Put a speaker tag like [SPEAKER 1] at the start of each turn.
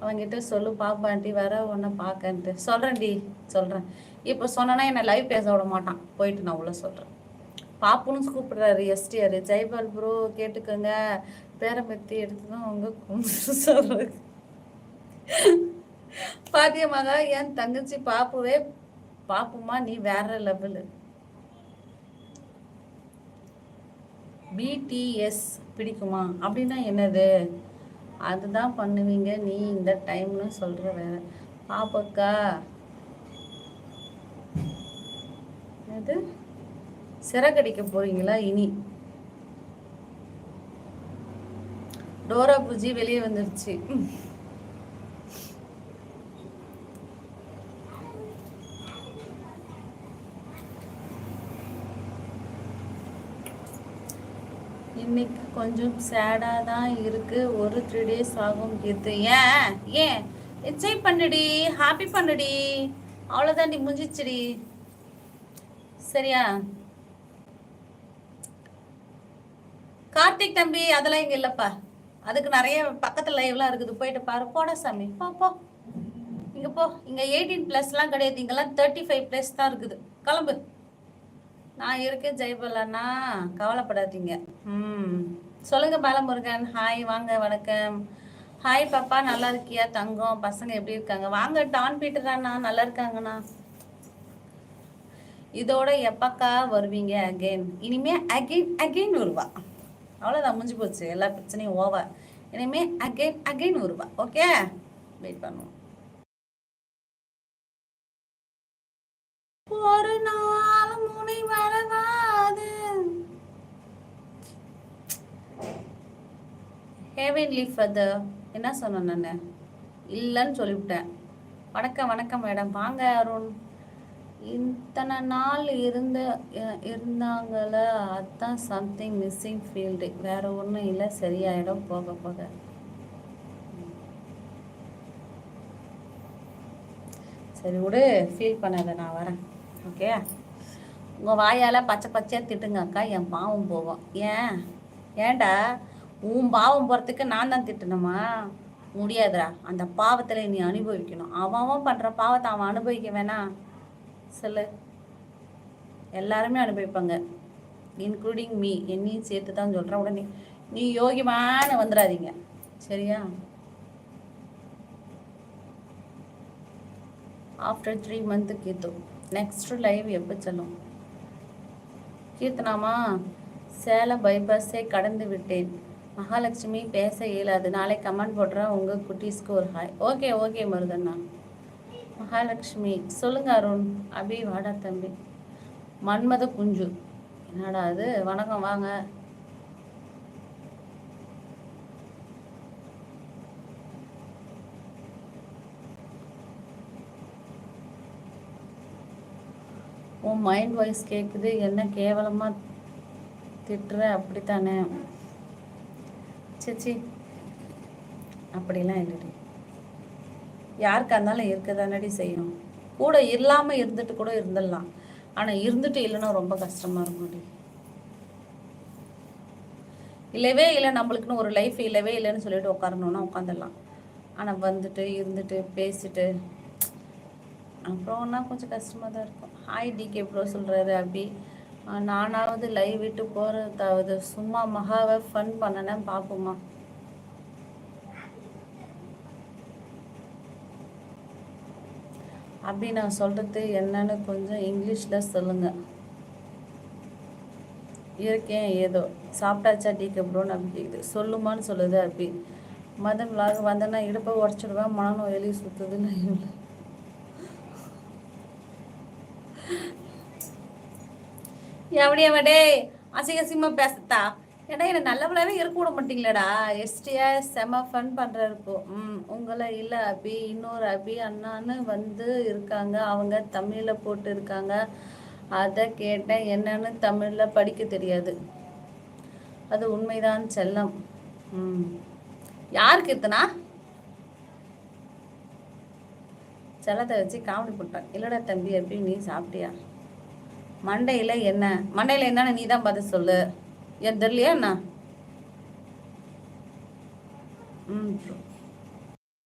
[SPEAKER 1] அவங்கிட்ட சொல்லு பாப்பாண்டி வர உன்னை பார்க்கன்ட்டு சொல்கிறேன்டி சொல்கிறேன். இப்போ சொன்னேன்னா என்னை லைவ் பேச விட மாட்டான், போயிட்டு நான் உள்ள சொல்கிறேன். பாப்புன்னு கூப்பிடுறாரு எஸ்டிஆர். ஜெய்பால் ப்ரோ கேட்டுக்கோங்க, பேரம்பத்தி எடுத்துதான் உங்க கும்பிட்டு சொல்றது. பாத்தியமாக என் தங்கச்சி பாப்புவே பாப்புமா நீ வேற லெவலு. பிடிஎஸ் பிடிக்குமா அப்படின்னா என்னது? அதுதான் பண்ணுவீங்க நீ இந்த டைம்னு சொல்ற வேற. பாப்பக்கா இது சிறகடிக்க போறீங்களா இனி? டோரா பூஜி வெளியே வந்துருச்சு. இன்னைக்கு கொஞ்சம் சேடாக தான் இருக்கு. ஒரு 3 days ஆகும் கீர்த்து. ஏன் ஏன் என்ஜாய் பண்ணுடி, ஹாப்பி பண்ணுடி, அவ்வளோதாண்டி முடிஞ்சிச்சுடி. சரியா கார்த்திக் தம்பி? அதெல்லாம் இங்கே இல்லைப்பா, அதுக்கு நிறைய பக்கத்தில் லைவ்லாம் இருக்குது, போயிட்டு பாரு. போட சாமி போ போ, இங்கே போ. இங்கே 18+ கிடையாது, இங்கெல்லாம் 35+ தான் இருக்குது. கிளம்பு. நான் இருக்கேன் ஜெயபலண்ணா, கவலைப்படாதீங்க. சொல்லுங்க பாலமுருகன். ஹாய் வாங்க, வணக்கம். ஹாய் பாப்பா, நல்லா இருக்கியா தங்கம்? பசங்க எப்படி இருக்காங்க? வாங்க. டான் பீட்டர் அண்ணா நல்லா இருக்காங்கண்ணா. இதோட எப்பக்கா வருவீங்க அகெயின்? இனிமே அகெயின் வருவா. அவ்வளோதான், முடிஞ்சு போச்சு, எல்லா பிரச்சனையும் ஓவர். இனிமே அகெயின் வருவா. ஓகே, வெயிட் பண்ணுவோம். ஒரு நாள் முனை வரவாது. ஹேவன்லி ஃபதர் என்ன சொன்னேன் நான்? இல்லைன்னு சொல்லிவிட்டேன். வணக்கம் வணக்கம் மேடம், வாங்க அருண். இத்தனை நாள் இருந்தாங்கள, அதுதான் சம்திங் மிஸ்ஸிங் ஃபீல்டு, வேற ஒன்றும் இல்லை, சரியாயிடும் போக போக. சரி விடு, ஃபீல் பண்ணாத, நான் வரேன். ஓகே, உங்கள் வாயால் பச்சை பச்சையாக திட்டுங்க அக்கா, என் பாவம் போவோம். ஏன்டா உன் பாவம் போகிறதுக்கு நான் தான் திட்டணுமா? முடியாதுடா, அந்த பாவத்தில் நீ அனுபவிக்கணும். அவன் பண்ணுற பாவத்தை அவன் அனுபவிக்க வேணாம் சொல்லு? எல்லாருமே அனுபவிப்பாங்க, இன்க்ளூடிங் மீ, என்னையும் சேர்த்து தான் சொல்கிறேன். உடனே நீ யோகிமான வந்துடாதீங்க, சரியா? After 3 months கீர்த்து. நெக்ஸ்ட் லைவ் எப்போ சொல்லும் கீர்த்தனாமா? சேலம் பைபாஸை கடந்து விட்டேன். மகாலட்சுமி பேச இயலாது. நாளை கமெண்ட் போடுறேன், உங்கள் குட்டீஸ்க்கு ஒரு ஹாய். ஓகே ஓகே மருதண்ணா. மகாலட்சுமி சொல்லுங்க அருண். அபி வாடா தம்பி. மன்மத குஞ்சு என்னடா அது? வணக்கம் வாங்க. உன் மைண்ட் வாய்ஸ் கேட்குது, என்ன கேவலமாக திட்டுற, அப்படித்தானே? சச்சி அப்படிலாம் இல்லடி, யாருக்கா இருந்தாலும் இருக்க தானடி செய்யணும். கூட இல்லாமல் இருந்துட்டு கூட இருந்துடலாம், ஆனால் இருந்துட்டு இல்லைன்னா ரொம்ப கஷ்டமாக இருக்கும்டி. இல்லவே இல்லை, நம்மளுக்குன்னு ஒரு லைஃப் இல்லவே இல்லைன்னு சொல்லிட்டு உட்காரணுன்னா உட்காந்துடலாம். ஆனால் வந்துட்டு இருந்துட்டு பேசிட்டு அப்புறம்னா கொஞ்சம் கஷ்டமாக தான் இருக்கும். ஹாய் டிகே ப்ரோ சொல்கிறாரு அப்படி. நானாவது லைவ் விட்டு போகிறதாவது, சும்மா மகாவை ஃபன் பண்ணனேன் பார்ப்போமா? அப்படி நான் சொல்கிறது என்னன்னு கொஞ்சம் இங்கிலீஷில் சொல்லுங்கள். இருக்கேன் ஏதோ. சாப்பிட்டாச்சா டிகே ப்ரோன்னு அப்படி கேட்குது. சொல்லுமான்னு சொல்லுது அப்படி. மதம் விலாக வந்தேன்னா இடுப்பை உடச்சிடுவேன், மனநோய் எழுதி சுற்றுதுன்னு இல்லை. எவடே அசிங்கசிங்கமா பேசத்தா? ஏன்னா என்னை நல்லவளாவே இருக்க விட மாட்டீங்களடா. எஸ்டியா செம ஃபன் பண்ணுறப்போ. உங்களை இல்லை அபி, இன்னொரு அபி அண்ணான்னு வந்து இருக்காங்க, அவங்க தமிழில் போட்டு இருக்காங்க, அதை கேட்டேன். என்னன்னு தமிழில் படிக்க தெரியாது. அது உண்மைதான் செல்லம். யாருக்கு எத்தனா செல்லத்தை வச்சு காமெடி போட்டான். இல்லைடா தம்பி அப்படி. நீ சாப்பிட்டியா? மண்டையில் என்னன்னு நீ தான் பார்த்து சொல்லு. என் தெரியலையா என்ன?